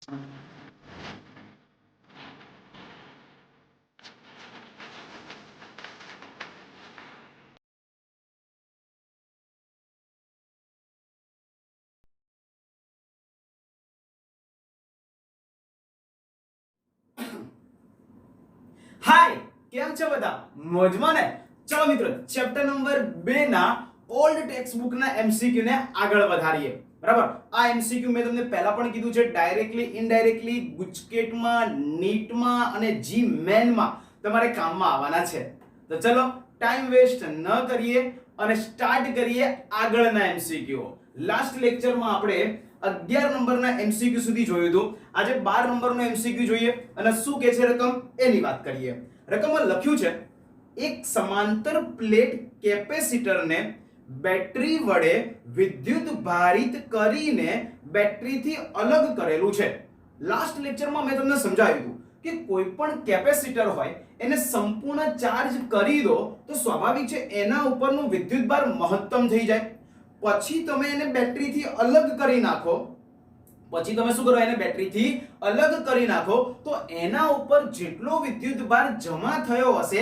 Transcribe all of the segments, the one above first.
હાય, કેમ છો બધા? મોજમાં ને? ચલો મિત્રો, ચેપ્ટર નંબર 2 ના ઓલ્ડ ટેક્સ્ટ બુક ના એમસીક્યુ ને આગળ વધારીએ. બરાબર? આ એમસીક્યુ મેં તમને પહેલા પણ કીધું છે, ડાયરેક્ટલી ઇનડાયરેક્ટલી ગુજકેટમાં, નીટમાં અને જી મેનમાં તમારે કામમાં આવવાના છે. તો ચલો ટાઈમ વેસ્ટ ન કરીએ અને સ્ટાર્ટ કરીએ આગળના એમસીક્યુ. લાસ્ટ લેક્ચરમાં આપણે 11 નંબરના એમસીક્યુ સુધી જોયું હતું. આજે 12 નંબરનો એમસીક્યુ જોઈએ અને શું કહે છે રકમ એની વાત કરીએ. રકમમાં લખ્યું છે એક સમાંતર પ્લેટ કેપેસિટરને બેટરી વડે વિદ્યુત ભારિત કરીને બેટરીથી અલગ કરેલું છે. લાસ્ટ લેક્ચરમાં મેં તમને સમજાવ્યું હતું કે કોઈ પણ કેપેસિટર હોય એને સંપૂર્ણ ચાર્જ કરી દો તો સ્વાભાવિક છે એના ઉપરનું વિદ્યુતભાર મહત્તમ થઈ જાય. પછી તમે એને બેટરીથી અલગ કરી નાખો, પછી તમે શું કરો, એને બેટરીથી અલગ કરી નાખો તો એના ઉપર જેટલો વિદ્યુતભાર જમા થયો હશે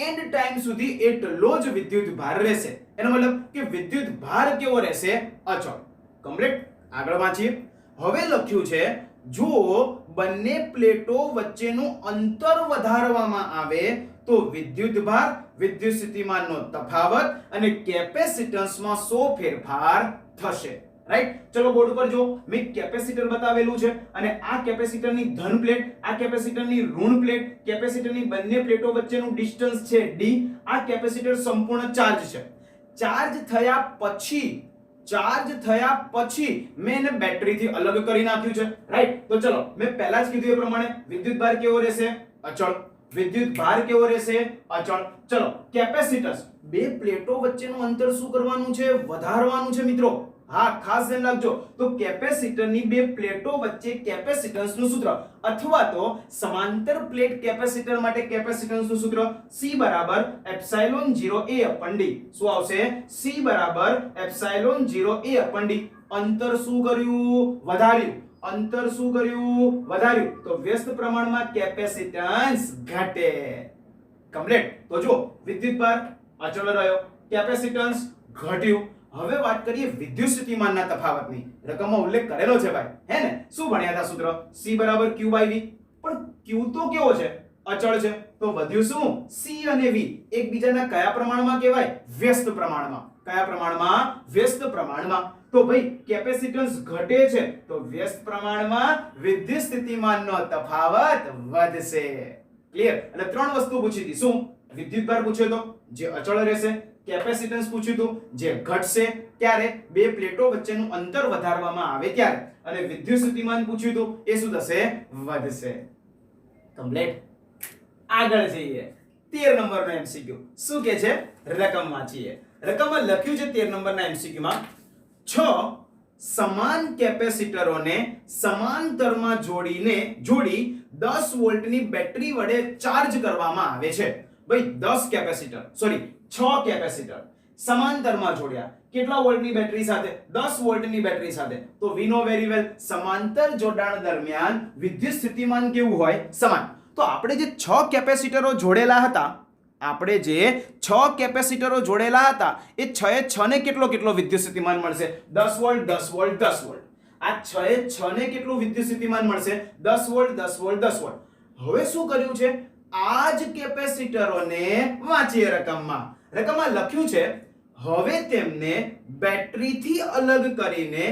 એન્ડ ટાઈમ સુધી એટલો જ વિદ્યુતભાર રહેશે. એનો મતલબ કે વિદ્યુતભાર કેવો રહેશે? અચળ. કમ્પ્લીટ. આગળ વાંચીએ. હવે લખ્યું છે જો બંને પ્લેટો વચ્ચેનું અંતર વધારવામાં આવે તો વિદ્યુતભાર, વિદ્યુત સ્થિતિમાનનો તફાવત અને કેપેસિટન્સમાં શો ફેરફાર થશે. રાઈટ? ચલો બોર્ડ પર જો મેં કેપેસિટર બતાવેલું છે અને આ કેપેસિટરની ધન પ્લેટ, આ કેપેસિટરની ઋણ પ્લેટ, કેપેસિટરની બંને પ્લેટો વચ્ચેનું ડિસ્ટન્સ છે d. આ કેપેસિટર સંપૂર્ણ ચાર્જ છે. ચાર્જ થયા પછી મેં એને બેટરીથી અલગ કરી નાખ્યું છે. રાઈટ? તો ચલો મેં પહેલા જ કીધું એ પ્રમાણે વિદ્યુતભાર કેવો રહેશે? અચળ. વિદ્યુતભાર કેવો રહેશે? અચળ. ચલો કેપેસિટન્સ, બે પ્લેટો વચ્ચેનું અંતર શું કરવાનું છે? વધારવાનું છે મિત્રો. હા, ખાસ ધ્યાન રાખજો. તો કેપેસિટરની બે પ્લેટો વચ્ચે કેપેસિટન્સનું સૂત્ર અથવા તો સમાંતર પ્લેટ કેપેસિટર માટે કેપેસિટન્સનું સૂત્ર C બરાબર એપ્સિલોન 0 A upon D. શું આવશે? C બરાબર એપ્સિલોન 0 A upon D. અંતર શું કર્યું? વધાર્યું. અંતર શું કર્યું? વધાર્યું. તો વ્યસ્ત પ્રમાણમાં કેપેસિટન્સ ઘટે. કમ્પ્લીટ. તો જો વિદ્યુતભાર અચળ રહ્યો, કેપેસિટન્સ ઘટ્યું. હવે વાત કરીએ વિદ્યુત સ્થિતિમાનના તફાવતની. રકમમાં ઉલ્લેખ કરેલો છે ભાઈ, હે ને? શું ભણ્યા હતા સૂત્ર? C બરાબર Q by V. પણ Q તો કેવો છે? અચળ છે. તો વધ્યું શું? C અને V એકબીજાના કયા પ્રમાણમાં કહેવાય? વ્યસ્ત પ્રમાણમાં. કયા પ્રમાણમાં? વ્યસ્ત પ્રમાણમાં. તો ભાઈ કેપેસિટન્સ ઘટે છે તો વ્યસ્ત પ્રમાણમાં વિદ્યુત સ્થિતિમાનનો તફાવત વધશે. ક્લિયર? એટલે ત્રણ વસ્તુ પૂછી હતી. શું? વિદ્યુતભાર પૂછ્યો તો જે અચળ રહેશે, કેપેસિટન્સ પૂછ્યું હતું જે ઘટશે ત્યારે બે પ્લેટો વચ્ચેનું અંતર વધારવામાં આવે ત્યારે, અને વિદ્યુત સ્થિતિમાન પૂછ્યું હતું એ શું થશે? વધશે. કમ્પ્લીટ. આગળ જઈએ. 13 નંબરનો એમસીક્યુ શું કહે છે? રકમ વાંચીએ. રકમમાં લખ્યું છે 13 નંબરના એમસીક્યુ માં 6 સમાન કેપેસિટરોને સમાંતરમાં જોડી 10 વોલ્ટની બેટરી વડે ચાર્જ કરવામાં આવે છે. ભાઈ 10 કેપેસિટર, સોરી 6 કેપેસિટર સમાંતરમાં જોડ્યા. કેટલા વોલ્ટની બેટરી સાથે? 10 વોલ્ટની બેટરી સાથે. તો વી નો વેરી વેલ સમાંતર જોડાણ દરમિયાન વિદ્યુત સ્થિતિમાન કેવું હોય? સમાન. તો આપણે જે 6 કેપેસિટરો જોડેલા હતા, એ 6 એ 6 ને કેટલો વિદ્યુત સ્થિતિમાન મળશે? 10 વોલ્ટ 10 વોલ્ટ 10 વોલ્ટ. આ 6 એ 6 ને કેટલું વિદ્યુત સ્થિતિમાન મળશે? 10 વોલ્ટ 10 વોલ્ટ 10 વોલ્ટ. હવે શું કર્યું છે? આ જ કેપેસિટરોને વાંચીએ. રકમમાં લખ્યું છે હવે તેમને બેટરીથી અલગ કરીને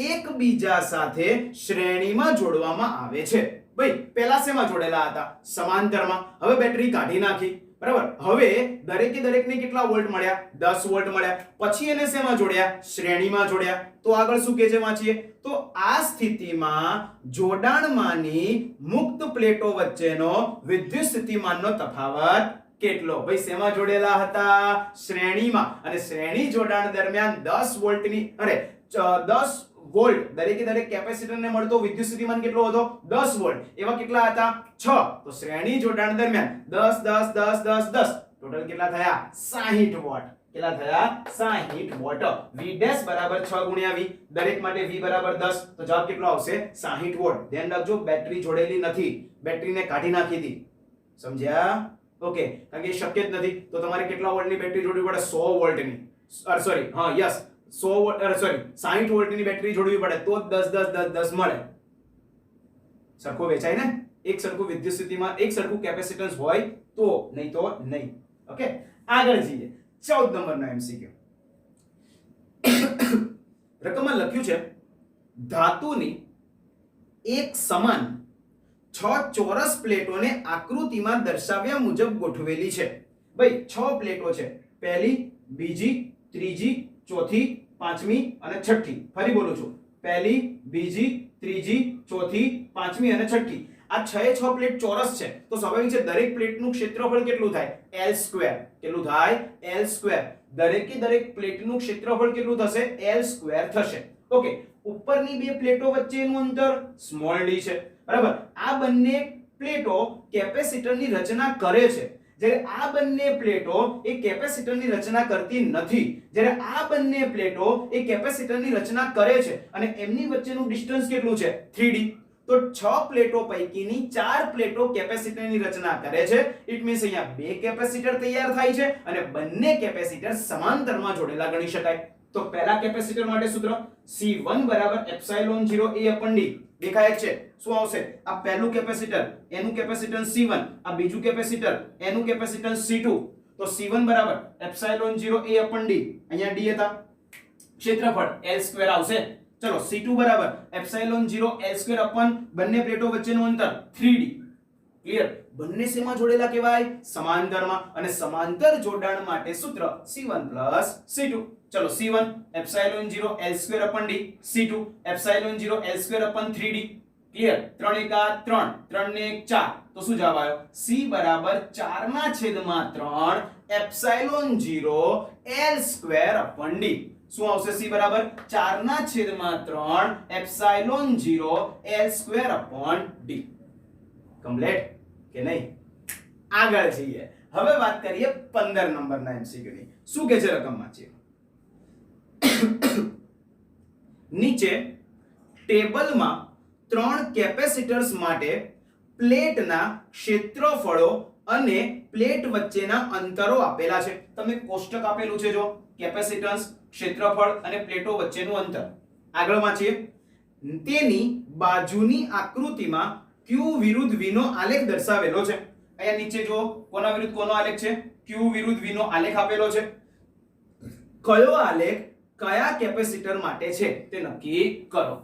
એકબીજા સાથે શ્રેણીમાં જોડવામાં આવે છે. ભાઈ પહેલા શેમાં જોડેલા હતા? સમાંતરમાં. હવે બેટરી કાઢી નાખી. બરાબર? હવે દરેકને કેટલા વોલ્ટ મળ્યા? 10 વોલ્ટ મળ્યા. પછી એને શેમાં જોડ્યા? શ્રેણીમાં જોડ્યા. તો આગળ શું કહે છે? વાંચીએ. તો આ સ્થિતિમાં જોડાણમાંની મુક્ત પ્લેટો વચ્ચેનો વિદ્યુત સ્થિતિમાનનો તફાવત કેટલો? ભાઈ શેમાં જોડેલા હતા? શ્રેણીમાં. અને શ્રેણી જોડાણ દરમિયાન 10 વોલ્ટની 10 વોલ્ટ દરેક કેપેસિટરને મળતો વિદ્યુત સ્થિતિમાન કેટલો હતો? 10 વોલ્ટ. એવા કેટલા હતા? 6. તો શ્રેણી જોડાણ દરમિયાન 10 10 10 10 10 ટોટલ કેટલા થયા? 60 વોટ. કેટલા થયા 60 વોટ. v ડેશ બરાબર 6 ગુણ્યા v, દરેક માટે v બરાબર 10, તો જવાબ કેટલો આવશે 60 વોટ. ધ્યાન રાખજો બેટરી જોડેલી નથી, બેટરીને કાઢી નાખી હતી. સમજ્યા? ઓકે, કારણ કે શક્ય જ નથી. તો તમારે કેટલા વોલ્ટની બેટરી જોડવી પડે? 100 વોલ્ટની. સોરી, હા યસ, 100 વોલ્ટ, સોરી 60 વોલ્ટની બેટરી જોડવી પડે તો જ 10 મળે. સરખું વેચાય ને? એક સરખું વિદ્યુત સ્થિતિમાં એક સરખું કેપેસિટન્સ હોય તો, નહીં તો નહીં. ઓકે, આગળ જઈએ. 14 નંબરનો એમસીક્યુ. રકમમાં લખ્યું છે ધાતુની એક સમાન 6 ચોરસ પ્લેટોને આકૃતિમાં દર્શાવ્યા મુજબ ગોઠવેલી છે. ભાઈ 6 પ્લેટો છે, પહેલી, બીજી, ત્રીજી, ચોથી, પાંચમી અને છઠ્ઠી. ફરી બોલું છું, પહેલી, બીજી, ત્રીજી, ચોથી, પાંચમી અને છઠ્ઠી. આ 6 પ્લેટ ચોરસ છે, તો સ્વાભાવિક છે દરેક પ્લેટનું ક્ષેત્રફળ કેટલું થાય? L². કેટલું થાય? L². દરેકે દરેક પ્લેટનું ક્ષેત્રફળ કેટલું થશે? L² થશે. ઓકે, ઉપરની બે પ્લેટો વચ્ચેનું અંતર સ્મોલ d છે, બરાબર. આ બંને પ્લેટો કેપેસિટરની રચના કરે છે, જ્યારે આ બંને પ્લેટો એ કેપેસિટરની રચના કરતી નથી. જ્યારે આ બંને પ્લેટો એ કેપેસિટરની રચના કરે છે અને એમની વચ્ચેનું ડિસ્ટન્સ કેટલું છે? 3d. તો 6 પ્લેટો પૈકીની 4 પ્લેટો કેપેસિટરની રચના કરે છે. ઇટ મીન્સ અહીંયા બે કેપેસિટર તૈયાર થાય છે અને બંને કેપેસિટર સમાંતરમાં જોડેલા ગણી શકાય. તો પહેલા કેપેસિટર માટે સૂત્ર C1 = ε0 A/d. દેખાય છે શું આવશે? આ પહેલું કેપેસિટર, એનું કેપેસિટન્સ C1, આ બીજું કેપેસિટર, એનું કેપેસિટન્સ C2. તો C1 = ε0 A/d. અહીંયા d હતા, ક્ષેત્રફળ L² આવશે. ચલો, C2 = ε0 L² અપન બંને પ્લેટો વચ્ચેનું અંતર 3d. ક્લિયર? બંને શેમાં જોડેલા કહેવાય? સમાંતરમાં. અને સમાંતર જોડાણ માટે સૂત્ર C1 + C2. ચલો, C1 ε0 L² અપન d, C2 ε0 L² અપન 3d. Clear? 3 × 3, 3 ને 1 4. તો શું જવાબ આવ્યો? C = 4/3 ε0 L² અપન d. શું આવશે? C = 4/3 ε0 L² અપન d. કમ્પ્લીટ કે નહીં? આગળ જઈએ. હવે વાત કરીએ 15 નંબરના એમસીક્યુ ની. શું કહે છે રકમમાં છે? નીચે ટેબલમાં 3 કેપેસિટર્સ માટે પ્લેટના ક્ષેત્રફળો અને પ્લેટ વચ્ચેના અંતરો આપેલા છે. તમે કોષ્ટક આપેલું છે જો, કેપેસિટન્સ, ક્ષેત્રફળ અને પ્લેટો વચ્ચેનું અંતર. આગળ વાંચીએ. તેની બાજુની આકૃતિમાં Q વિરુદ્ધ V નો આલેખ દર્શાવેલો છે. અહીંયા નીચે જો કોના વિરુદ્ધ કોનો આલેખ છે? Q વિરુદ્ધ V નો આલેખ આપેલો છે. કયો આલેખ કયા કેપેસિટર માટે છે તે નક્કી કરો.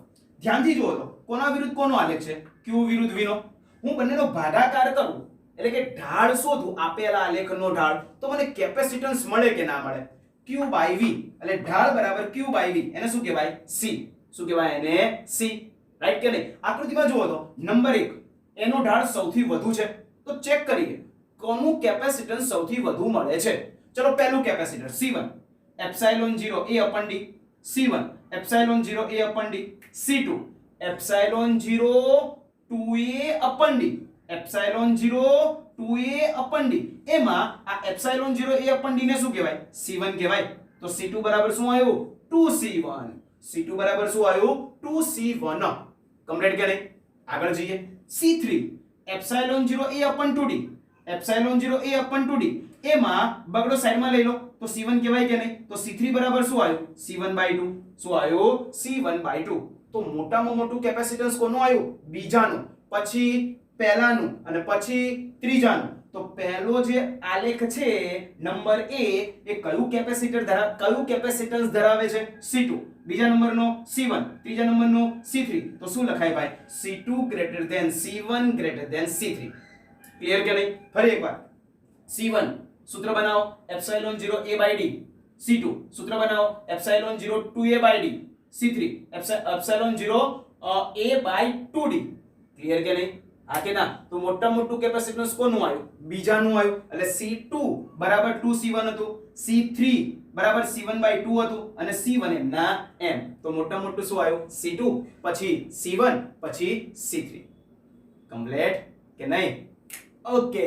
ધ્યાનથી જુઓ તો કોના વિરુદ્ધ કોનો આલેખ છે? Q વિરુદ્ધ V નો. હું બંનેનો ભાગાકાર કરું એટલે કે ઢાળ શોધું, આપેલા આલેખનો ઢાળ, તો મને કેપેસિટન્સ મળે કે ના મળે? Q/V. એટલે ઢાળ બરાબર Q/V. એને શું કહેવાય? C. શું કહેવાય એને? C. રાઈટ કે નહીં? આકૃતિમાં જુઓ તો નંબર 1 એનો ઢાળ સૌથી વધુ છે, તો ચેક કરીએ કોનું કેપેસિટન્સ સૌથી વધુ મળે છે. ચલો, પહેલું capacitor C1 ε0 A/d, C1 ε0 A/d, C2 ε0 2A/d, ε0 2A/d. એમાં આ ε0 A/d ને શું કહેવાય? C1 કહેવાય. તો C2 બરાબર શું આવ્યું? 2C1. C2 બરાબર શું આવ્યું? 2C1. કમ્પ્લીટ કે નહીં? આગળ જઈએ. C3 ε0 A/2d, ε0 A/2d. એમાં બગડો સાઈડમાં લઈ લો તો C1 કહેવાય કે નહીં? તો C3 બરાબર શું આવ્યું? C1/2. શું આવ્યું? C1/2. તો મોટામાં મોટું કેપેસિટન્સ કોનું આવ્યું? બીજાનું, પછી પહેલાનું અને પછી ત્રીજાનું. તો પહેલો જે આલેખ છે નંબર A એ કયું કેપેસિટન્સ ધરાવે છે? C2. બીજા નંબરનો C1, ત્રીજા નંબરનો C3. તો શું લખાય ભાઈ? C2 > C1 > C3. ક્લિયર કે નહીં? ફરી એકવાર. C1 સૂત્ર બનાવો ε0 A/d, C2 સૂત્ર બનાવો ε0 2A/d, C3 ε0 A/2d. ક્લિયર કે નહીં? હા કે ના? તો મોટા મોટું કેપેસિટન્સ કોનું આવ્યું? બીજાનું આવ્યું. એટલે C2 બરાબર 2C1 હતું, C3 બરાબર C1/2 હતું અને C1 એમના એમ. તો મોટા મોટું શું આવ્યું? C2, પછી C1, પછી C3. કમ્પ્લીટ કે નહીં? ઓકે,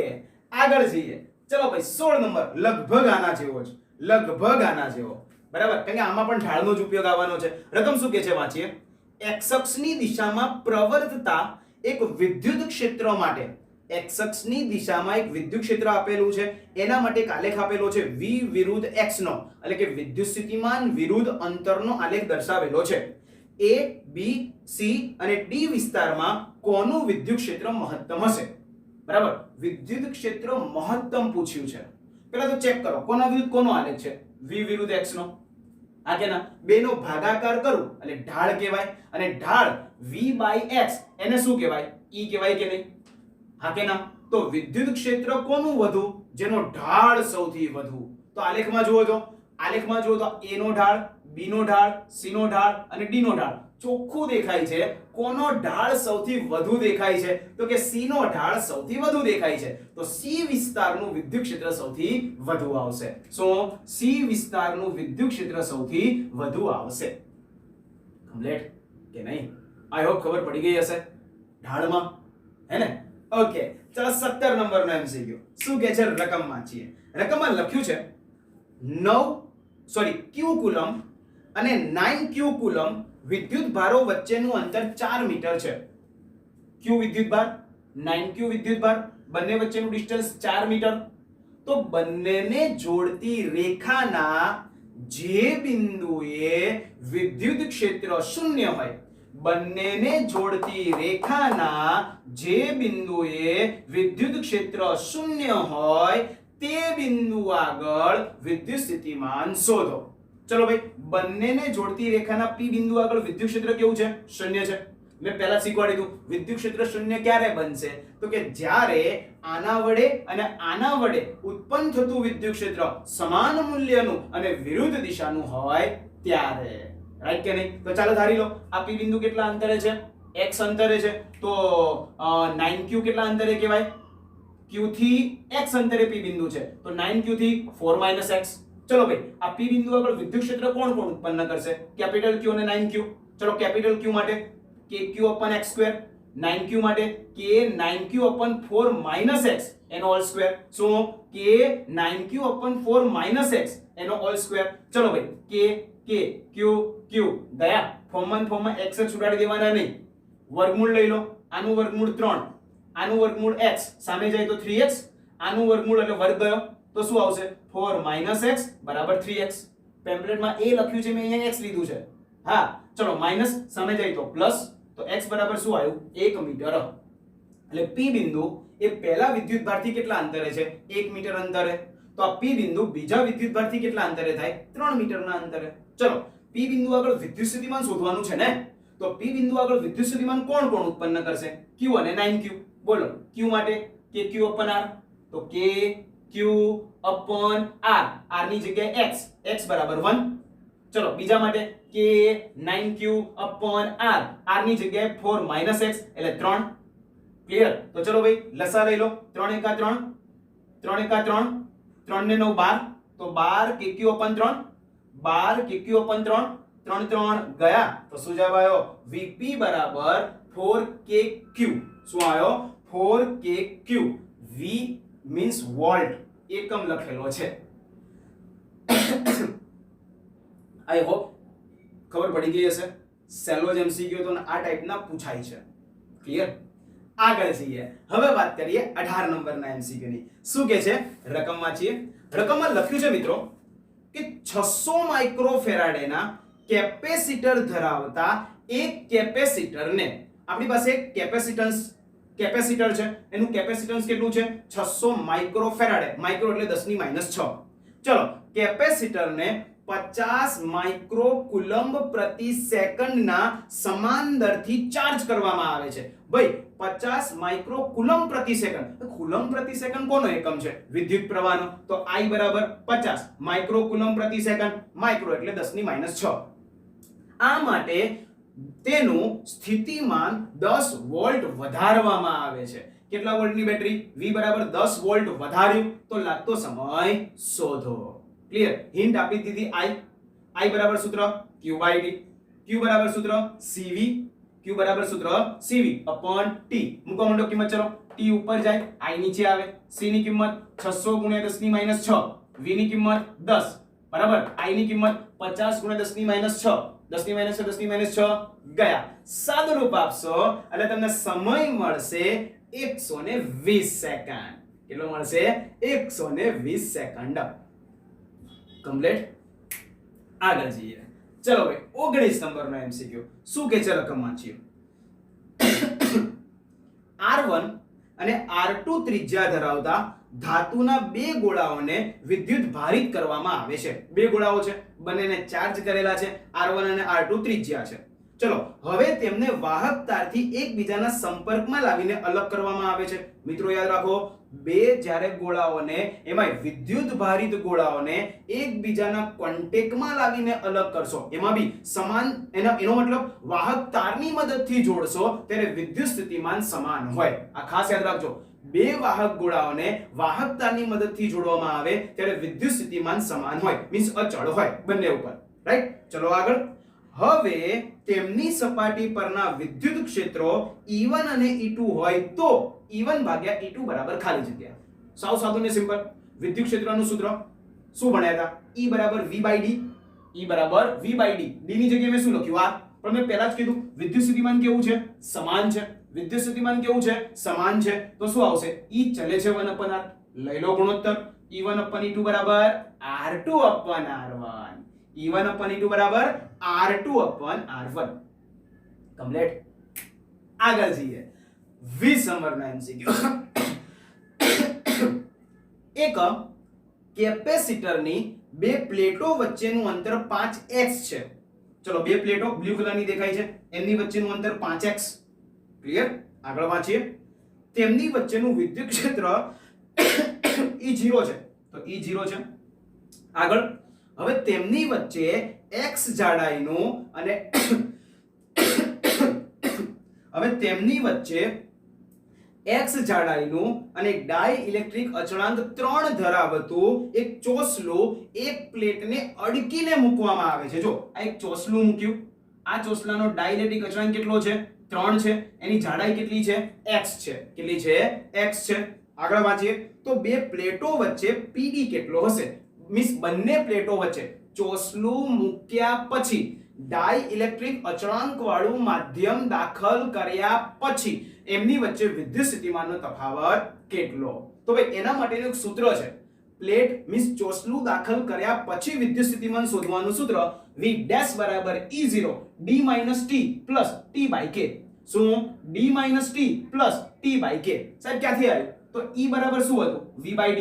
આગળ જઈએ. ચલો ભાઈ 16 નંબર લગભગ આના જેવો જ. લગભગ આના જેવો, બરાબર, કારણ કે આમાં પણ ઢાળનો જ ઉપયોગ આવવાનો છે. રકમ શું કહે છે વાંચીએ. x અક્ષની દિશામાં પ્રવર્તતા એક વિદ્યુત ક્ષેત્ર માટે, x અક્ષની દિશામાં એક વિદ્યુત ક્ષેત્ર આપેલું છે, એના માટે એક આલેખ આપેલો છે v વિરુદ્ધ x નો, એટલે કે વિદ્યુત સ્થિતિમાન વિરુદ્ધ અંતરનો આલેખ દર્શાવેલો છે. a b c અને d વિસ્તારમાં કોનું વિદ્યુત ક્ષેત્ર મહત્તમ હશે? બરાબર, વિદ્યુત ક્ષેત્ર મહત્તમ પૂછ્યું છે. પહેલા તો ચેક કરો કોના વિરુદ્ધ કોનો આલેખ છે. v વિરુદ્ધ x નો, આ કે ના, બે નો ભાગાકાર કરું એટલે ઢાળ કહેવાય, અને ઢાળ v/x એને શું કહેવાય? e કહેવાય કે નહીં? હા કે ના? તો વિદ્યુત ક્ષેત્ર કોનું વધુ? જેનો ઢાળ સૌથી વધુ. તો આલેખમાં જુઓ તો a નો ઢાળ, b નો ઢાળ, c નો ઢાળ અને d નો ઢાળ ચોખ્ખું દેખાય છે. કોનો ઢાળ સૌથી વધુ દેખાય છે? તો કે c નો ઢાળ સૌથી વધુ દેખાય છે. તો c વિસ્તારનું વિદ્યુત ક્ષેત્ર સૌથી વધુ આવશે. સો c વિસ્તારનું વિદ્યુત ક્ષેત્ર સૌથી વધુ આવશે. કમ્પ્લીટ કે નહીં? આઈ હોપ ખબર પડી ગઈ હશે ઢાળમાં, હે ને? ઓકે, ચલો 17 નંબરનો એમસીક્યુ શું કહે છે? રકમ વાંચીએ. રકમમાં લખ્યું છે q કુલમ અને 9q કુલમ વિદ્યુત ભારો વચ્ચેનું અંતર 4 મીટર છે. q વિદ્યુત ભાર, 9q વિદ્યુત ભાર, બંને વચ્ચેનું ડિસ્ટન્સ 4 મીટર. તો બંનેને જોડતી રેખાના જે બિંદુએ વિદ્યુત ક્ષેત્ર શૂન્ય હોય, બંનેને જોડતી રેખાના જે બિંદુએ વિદ્યુત ક્ષેત્ર શૂન્ય હોય તે બિંદુ આગળ વિદ્યુત સ્થિતિમાન શોધો. ચલો ભાઈ, બંનેને જોડતી રેખાના P બિંદુ આગળ વિદ્યુત ક્ષેત્ર કેવું છે? શૂન્ય છે. મેં પહેલા શીખવાડી દીધું વિદ્યુત ક્ષેત્ર શૂન્ય ક્યારે બનશે? તો કે જ્યારે આના વડે અને આના વડે ઉત્પન્ન થતું વિદ્યુત ક્ષેત્ર સમાન મૂલ્યનું અને વિરુદ્ધ દિશાનું હોય ત્યારે. રાઈટ કે નહીં? તો ચાલો ધારી લો આ P બિંદુ કેટલા અંતરે છે? x અંતરે છે. તો 9q કેટલા અંતરે કહેવાય? q થી x અંતરે P બિંદુ છે, તો 9q થી 4 - x. ચલો ભાઈ, આ P બિંદુ આગળ વિદ્યુત ક્ષેત્ર કોણ ઉત્પન્ન કરશે? કેપિટલ Q અને 9q. ચલો કેપિટલ Q માટે kq/x², 9q માટે k9q/4 - x એનો હોલ સ્ક્વેર. શું? k9q/4 - x એનો હોલ સ્ક્વેર. ચલો ભાઈ, k q ગયા ફોર્મમાં x ઉડાડી દેવાના નહીં. વર્ગમૂળ લઈ લો. આનું વર્ગમૂળ 3, આનું વર્ગમૂળ x, સામે જાય તો 3x, આનું વર્ગમૂળ એટલે વર્ગ ગયો તો શું આવશે? 4 - x = 3x. પેમ્પલેટમાં a લખ્યું છે, મેં અહીંયા x લીધું છે. હા, ચલો માઈનસ સામે જાય તો પ્લસ, તો x બરાબર શું આવ્યું? 1 મીટર. એટલે P બિંદુ એ પહેલા વિદ્યુત ભારથી કેટલા અંતરે છે? 1 મીટર અંતરે. તો આ P બિંદુ બીજા વિદ્યુત ભારથી કેટલા અંતરે થાય? 3 મીટરના અંતરે. ચલો P બિંદુ આગળ વિદ્યુત સ્થિતિમાન શોધવાનું છે ને, તો P બિંદુ આગળ વિદ્યુત સ્થિતિમાન કોણ ઉત્પન્ન કરશે? q અને 9q. બોલો, q માટે kq/r, તો kq/r, r ની જગ્યાએ x બરાબર 1. ચલો બીજા માટે k9q/r, r ની જગ્યાએ 4 - x એટલે 3. ક્લિયર? તો ચલો ભાઈ લસા લઈ લો. 3 * 1 = 3, 3 * 1 = 3, 3 ને 9 12, તો 12 kq/3, 12 kq/3, 3 3 ગયા તો શું જવાબ આવ્યો? Vp બરાબર 4kq. શું આવ્યો? 4kq. V મીન્સ વોલ્ટ, એકમ લખેલો છે. આઈ હોપ ખબર પડી ગઈ હશે. સેલો જ એમસીક્યુ તો આ ટાઈપના પૂછાય છે. ક્લિયર? આગળ જઈએ. હવે વાત કરીએ 18 નંબરના એમસીક્યુ ની. શું કહે છે? રકમ વાંચીએ. રકમમાં લખ્યું છે મિત્રો કે 600 માઇક્રોફેરાડેના કેપેસિટર ધરાવતા એક કેપેસિટરને, આપણી પાસે એક કેપેસિટર છે, એનું કેપેસિટન્સ કેટલું છે? 600 માઇક્રોફેરાડે. માઇક્રો એટલે 10⁻6. ચલો કેપેસિટરને 50 માઇક્રોકુલમ્બ પ્રતિ સેકન્ડના સમાન દરથી ચાર્જ કરવામાં આવે છે. ભાઈ 50 માઇક્રોકુલમ્બ પ્રતિ સેકન્ડ. કુલમ્બ પ્રતિ સેકન્ડ કોનો એકમ છે? વિદ્યુત પ્રવાહનો. તો I બરાબર 50 માઇક્રોકુલમ્બ પ્રતિ સેકન્ડ. માઇક્રો એટલે 10⁻6. આ માટે તેનું સ્થિતિમાન 10 વોલ્ટ વધારવામાં આવે છે. કેટલા વોલ્ટની બેટરી? V બરાબર 10 વોલ્ટ વધાર્યું તો લાગતો સમય શોધો. ક્લિયર? હિન્ટ આપી દીધી. I બરાબર સૂત્ર q/d, q બરાબર સૂત્ર cv, q બરાબર સૂત્ર cv/t. મૂકો મંડો કિંમત. ચલો t ઉપર જાય, I નીચે આવે. c ની કિંમત 600 × 10⁻6, v ની કિંમત 10, બરાબર i ની કિંમત 50 ગુણ્યા 10 ની માઈનસ 6 10 ની માઈનસ 6 10 ની માઈનસ 6 ગયા સાદુરૂપ આપશો એટલે તમને સમય મળશે 120 સેકન્ડ કેટલો મળશે 120 સેકન્ડ કમ્પ્લીટ આગળ જઈએ ચલો ભાઈ 19 નંબરનો એમસીક્યુ શું કે છે રકમ વાંચીએ R1 અને R2 ત્રિજ્યા ધરાવતા ધાતુના બે ગોળાઓને વિદ્યુત ભારિત કરવામાં આવે છે બે ગોળાઓ છે બંનેને ચાર્જ કરેલા છે R1 અને R2 ત્રિજ્યા છે ચલો હવે તેમને વાહક તારથી એકબીજાના સંપર્કમાં લાવીને અલગ કરવામાં આવે છે મિત્રો યાદ રાખો બે જ્યારે ગોળાઓને એમાં વિદ્યુત ભારિત ગોળાઓને એકબીજાના કોન્ટેક્ટમાં લાવીને અલગ કરશો એમાં બી સમાન એનો મતલબ વાહક તારની મદદથી જોડશો ત્યારે વિદ્યુત સ્થિતિમાન સમાન હોય આ ખાસ યાદ રાખજો બે વાહક ગોળાઓને વાહક તારની મદદથી જોડવામાં આવે ત્યારે વિદ્યુત સ્થિતિમાન સમાન હોય મીન્સ અચળ હોય બંને ઉપર રાઈટ ચલો આગળ હવે તેમની સપાટી પરના વિદ્યુત ક્ષેત્રો E1 અને E2 હોય તો E1 ભાગ્યા E2 બરાબર ખાલી જગ્યા સાવ સાદું ને સિમ્પલ વિદ્યુત ક્ષેત્રનું સૂત્ર શું ભણ્યા હતા E બરાબર V/d E બરાબર V/d d ની જગ્યાએ મેં શું લખ્યું આ પણ મેં પહેલા જ કીધું વિદ્યુત સ્થિતિમાન કેવું છે સમાન છે વિદ્યુત સ્થિતિમાન કેવું છે સમાન છે તો શું આવશે E ચલે છે 1/r લઈ લો ગુણોત્તર E1/E2 બરાબર R2/R1 E1/E2 બરાબર R2/R1 કમ્પ્લીટ આગળ જઈએ 20 નંબરનો એમસીક્યુ એક કેપેસિટરની બે પ્લેટો વચ્ચેનું અંતર 5x છે ચલો બે પ્લેટો બ્લુ કલરની દેખાય છે એમની વચ્ચેનું અંતર 5x ક્લિયર આગળ વાંચીએ તેમની વચ્ચેનું વિદ્યુત ક્ષેત્ર E0 છે તો E0 છે આગળ હવે તેમની વચ્ચે x જાડાઈનું અને હવે તેમની વચ્ચે x જાડાઈનું અને ડાઇઇલેક્ટ્રિક અચળાંક 3 ધરાવતું એક ચોસલું એક પ્લેટને અડકીને મૂકવામાં આવે છે જો આ એક ચોસલું મૂક્યું આ ચોસલાનો ડાઇઇલેક્ટ્રિક અચળાંક કેટલો છે 3 છે એની જાડાઈ કેટલી છે x છે કેટલી છે x છે આગળ વાંચીએ તો બે પ્લેટો વચ્ચે pd કેટલો હશે મીન્સ બંને પ્લેટો વચ્ચે ચોસલું મૂક્યા પછી ડાઇઇલેક્ટ્રિક અચળાંક વાળું માધ્યમ દાખલ કર્યા પછી એમની વચ્ચે વિદ્યુત સ્થિતિમાનનો તફાવત કેટલો તો ભાઈ એના માટેનું એક સૂત્ર છે પ્લેટ મીન્સ ચોસલું દાખલ કર્યા પછી વિદ્યુત સ્થિતિમાન શોધવાનું સૂત્ર V ડેશ બરાબર E0 d t plus t by k શું d t plus t by k સાહેબ ક્યાંથી આવ્યું તો E બરાબર શું હતું V/d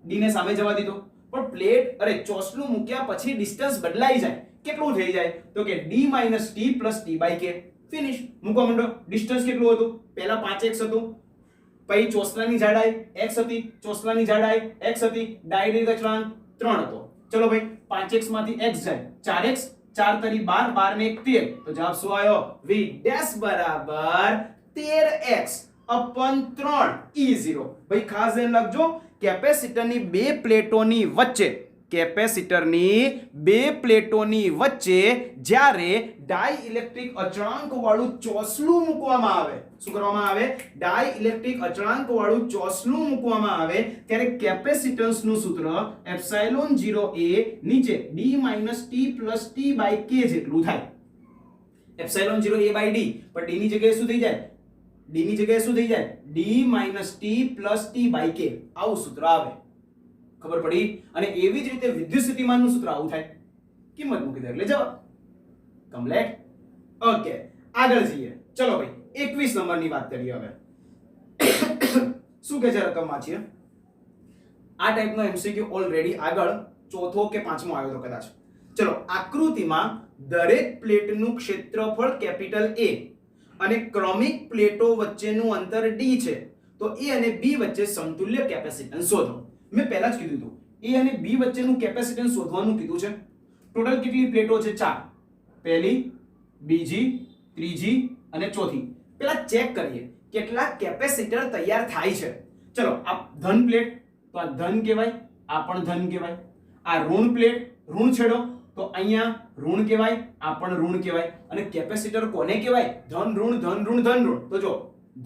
d ને સામે જવા દીધો પણ પ્લેટ અરે ચોસલું મૂક્યા પછી ડિસ્ટન્સ બદલાઈ જાય કેટલું થઈ જાય તો કે d t plus t by k finish મૂકો મંડો ડિસ્ટન્સ કેટલું હતું પહેલા 5x હતું પછી ચોસલાની જાડાઈ x હતી ચોસલાની જાડાઈ x હતી ડાઇઇલેક્ટ્રિક અચળાંક 3 હતો ચલો ભાઈ 5x માંથી x જાય 4x 4 તરી 12 12 ને 1 13 તો જવાબ શું આવ્યો v ડેશ બરાબર 13x upon 3 E0 ભાઈ ખાસ ધ્યાન રાખજો કેપેસિટરની બે પ્લેટોની વચ્ચે જ્યારે ડાઇઇલેક્ટ્રિક અચળાંક વાળું ચોસલું મૂકવામાં આવે શું કરવામાં આવે ડાઇઇલેક્ટ્રિક અચળાંક વાળું ચોસલું મૂકવામાં આવે ત્યારે કેપેસિટન્સનું સૂત્ર એપ્સિલોન 0a નીચે d t plus t by k જેટલું થાય એપ્સિલોન 0a by d પણ d ની જગ્યાએ શું થઈ જાય d ની જગ્યાએ શું થઈ જાય d t plus t by k આવું સૂત્ર આવે ખબર પડી અને એવી જ રીતે વિદ્યુત સ્થિતિમાનનું સૂત્ર આવું થાય કિંમત મૂકી દે એટલે જવાબ કમ્પ્લીટ ઓકે આગળ જઈએ ચલો ભાઈ 21 નંબરની વાત કરીએ હવે શું કહે છે રકમ વાંચીએ આ ટાઈપનો એમસીક્યુ ઓલરેડી આગળ ચોથો કે પાંચમો આવ્યો તો કદાચ ચલો આકૃતિમાં દરેક પ્લેટનું ક્ષેત્રફળ કેપિટલ A અને ક્રમિક પ્લેટો વચ્ચેનું અંતર d છે તો A અને B વચ્ચે સમતુલ્ય કેપેસિટન્સ શોધો મેં પહેલા જ કીધું હતું A અને B વચ્ચેનું કેપેસિટન્સ શોધવાનું કીધું છે ટોટલ કેટલી પ્લેટો છે 4 પહેલી બીજી ત્રીજી અને ચોથી પહેલા ચેક કરીએ કેટલા કેપેસિટર તૈયાર થાય છે ચલો આ ધન પ્લેટ તો આ ધન કહેવાય આ પણ ધન કહેવાય આ ઋણ પ્લેટ ઋણ છેડો તો અહીંયા ઋણ કહેવાય આ પણ ઋણ કહેવાય અને કેપેસિટર કોને કહેવાય ધન ઋણ ધન ઋણ ધન ઋણ તો જો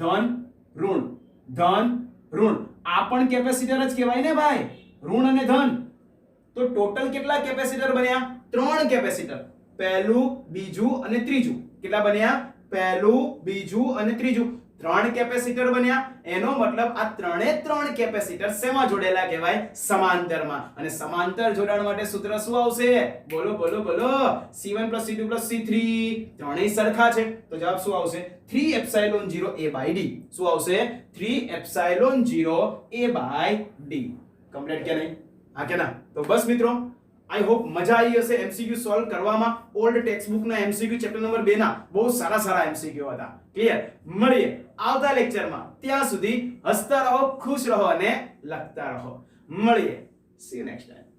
ધન ઋણ ધન ઋણ આ પણ કેપેસિટર જ કહેવાય ને ભાઈ ઋણ અને ધન તો ટોટલ કેટલા કેપેસિટર બન્યા? 3 કેપેસિટર. પહેલું, બીજું અને ત્રીજું. કેટલા બન્યા? પહેલું, બીજું અને ત્રીજું. 3 કેપેસિટર બન્યા. એનો મતલબ આ ત્રણે 3 કેપેસિટર શેમાં જોડેલા કહેવાય? સમાંતરમાં. અને સમાંતર જોડાણ માટે સૂત્ર શું આવશે? બોલો બોલો બોલો. C1 C2 C3 ત્રણેય સરખા છે તો જવાબ શું આવશે? 3 એપ્સિલોન 0 a by d. શું આવશે? 3 epsilon 0 a by d. Complete કે નહીં? હા કે ના? તો બસ મિત્રો, આઈ હોપ મજા આવી હશે એમસીક્યુ સોલ્વ કરવામાં. ઓલ્ડ ટેક્સ્ટબુક ના એમસીક્યુ ચેપ્ટર નંબર 2 ના બહુ સારા એમસીક્યુ હતા. ક્લિયર? મળીએ આવતા લેક્ચરમાં. ત્યાં સુધી હસતા રહો, ખુશ રહો અને લખતા રહો. મળીએ. C you next time.